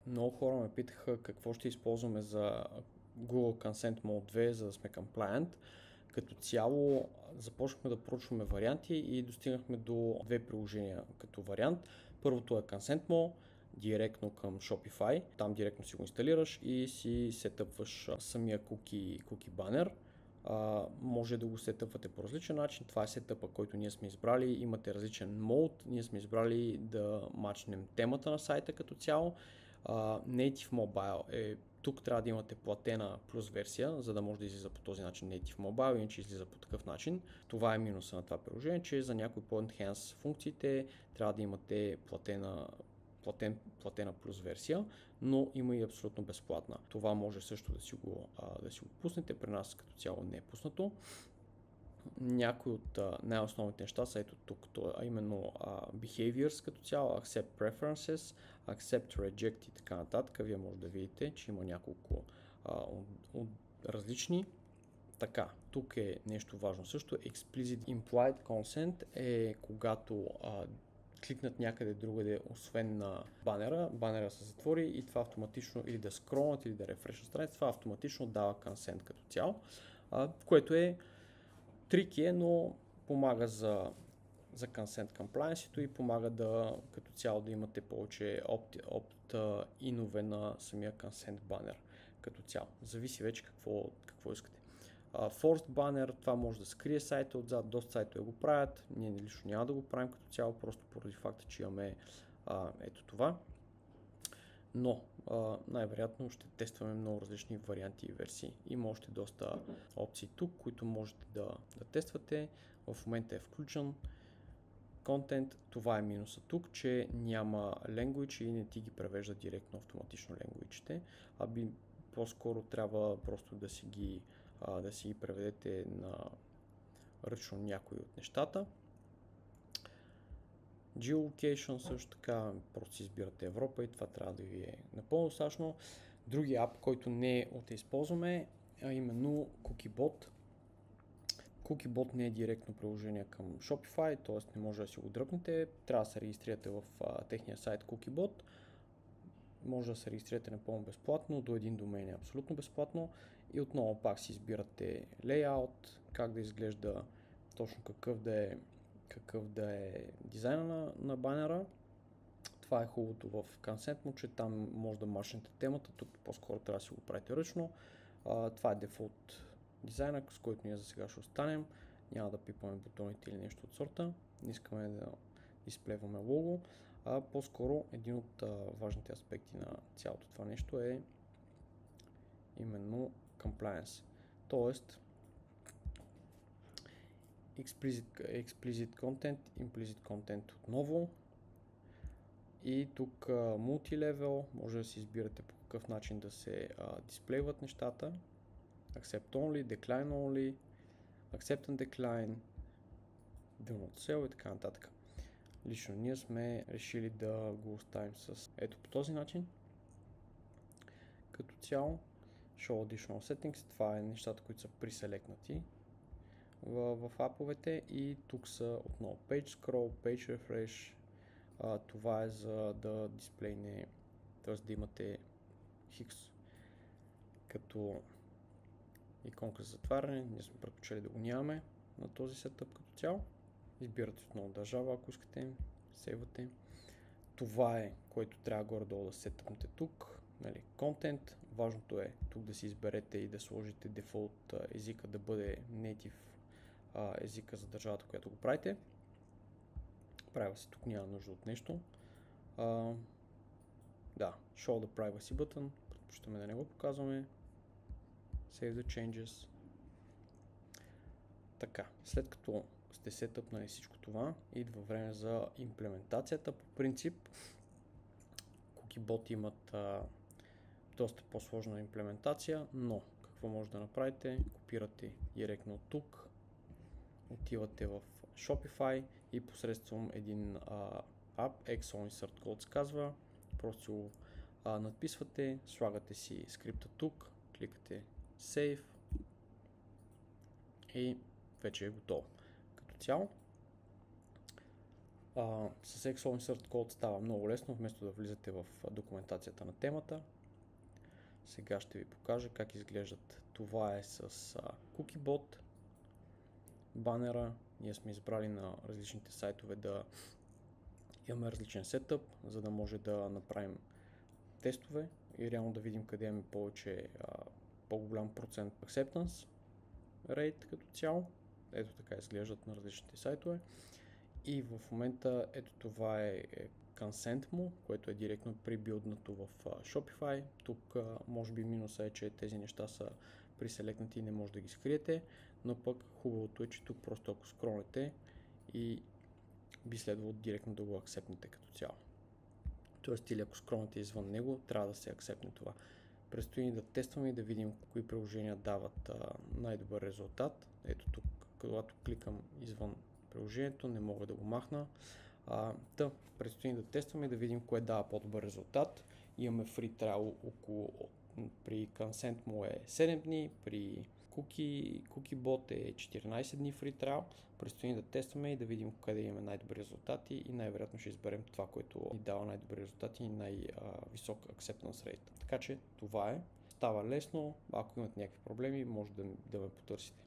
Много хора ме питаха какво ще използваме за Google Consent Mode 2, за да сме compliant. Като цяло започнахме да проучваме варианти и достигнахме до две приложения като вариант. Първото е Consent Mode, директно към Shopify. Там директно си го инсталираш и си сетъпваш самия cookie банер. Може да го сетъпвате по различен начин. Това е сетъпа, който ние сме избрали. Имате различен мод. Ние сме избрали да мачнем темата на сайта като цяло. Native Mobile тук трябва да имате платена плюс версия, за да може да излиза по този начин Native Mobile, иначе излиза по такъв начин. Това е минуса на това приложение, че за някои по-enhanced функциите трябва да имате платена плюс версия, но има и абсолютно безплатна. Това може също да си го пуснете, при нас като цяло не е пуснато. Някои от най-основните неща са ето тук, а именно behaviors като цяло, accept preferences, accept reject и така нататък. Вие може да видите, че има няколко различни. Така, тук е нещо важно също. Explicit implied consent е когато кликнат някъде другаде, освен на банера се затвори и това автоматично или да скролнат, или да рефрешнат страница, това автоматично дава consent като цяло, което е трики, но помага за consent compliance и помага като цяло да имате повече opt-инове на самия consent банер като цяло. Зависи вече какво искате. Forced банер, това може да скрие сайта отзад, доста сайтове го правят, ние лично няма да го правим като цяло, просто поради факта, че имаме ето това. Но най-вероятно ще тестваме много различни варианти и версии. Има още доста опции тук, които можете да тествате. В момента е включен контент. Това е минуса тук, че няма language и не ти ги превежда директно автоматично language-ите, по-скоро трябва просто да си ги преведете на ръчно някои от нещата. Geolocation също така, просто си избирате Европа и това трябва да ви е напълно достатъчно. Другия ап, който не използваме, а именно Cookiebot. Cookiebot не е директно приложение към Shopify, т.е. не може да си го дръпнете. Трябва да се регистрирате в техния сайт Cookiebot. Може да се регистрирате напълно безплатно, до един домен е абсолютно безплатно и отново пак си избирате layout, как да изглежда, точно какъв да е дизайна на банера. Това е хубавото в Consent Mode, че там може да мачнете темата, тук по-скоро трябва да си го правите ръчно. Това е дефолт дизайна, с който ние за сега ще останем. Няма да пипаме бутоните или нещо от сорта. Не искаме да изплеваме лого. По-скоро един от важните аспекти на цялото това нещо е именно compliance. Тоест explicit content, implicit content отново. И тук multi-level, може да си избирате по какъв начин да се дисплейват нещата. Accept only, decline only, accept and decline, do not sell и така нататък. Лично ние сме решили да го оставим с ето по този начин. Като цяло, Show Additional Settings, това е нещата, които са преселекнати в аповете и тук са отново Page Scroll, Page Refresh. Това е за да дисплейне, т.е. да имате Хикс като иконка за затваряне. Ние сме предпочели да го нямаме на този сетъп като цяло. Избирате отново държава, ако искате, сейвате. Това е, което трябва горе-долу да сетъпнете тук. Контент. Важното е тук да си изберете и да сложите дефолт езика да бъде native езика за държавата, която го правите. Правя се, тук няма нужда от нещо. Show the privacy button. Предпочитаме да не го показваме. Save the changes. Така, след като сте сетъпнали всичко това, идва време за имплементацията. По принцип, Cookiebot имат доста по-сложна имплементация, но какво може да направите? Копирате директно от тук, отивате в Shopify и посредством един ап, XO Insert Code се казва, просто го надписвате, слагате си скрипта тук, кликате Save и вече е готово. Като цяло, С Excel Insert Code става много лесно, вместо да влизате в документацията на темата. Сега ще ви покажа как изглеждат. Това е с CookieBot банера. Ние сме избрали на различните сайтове да имаме различен сетъп, за да може да направим тестове и реално да видим къде имаме по-голям процент acceptance rate като цяло. Ето така изглеждат на различните сайтове. И в момента ето това е consent му, което е директно прибилднато в Shopify. Тук може би минуса е, че тези неща са преселекнати и не може да ги скриете, но пък хубавото е, че тук просто ако скролнете и би следвало директно да го акцептнете като цяло. Тоест или ако скролнете извън него, трябва да се акцептне това. Предстои ни да тестваме и да видим кои приложения дават най-добър резултат. Ето тук, когато кликам извън приложението, не мога да го махна. Предстои да тестваме и да видим кое дава по-добър резултат. Имаме free trial при Consent му е 7 дни, при CookieBot е 14 дни free trial. Предстои да тестваме и да видим къде имаме най-добри резултати и най-вероятно ще изберем това, което ни дава най-добри резултати и най-висок acceptance rate. Така че това е. Става лесно. Ако имате някакви проблеми, може да ме потърсите.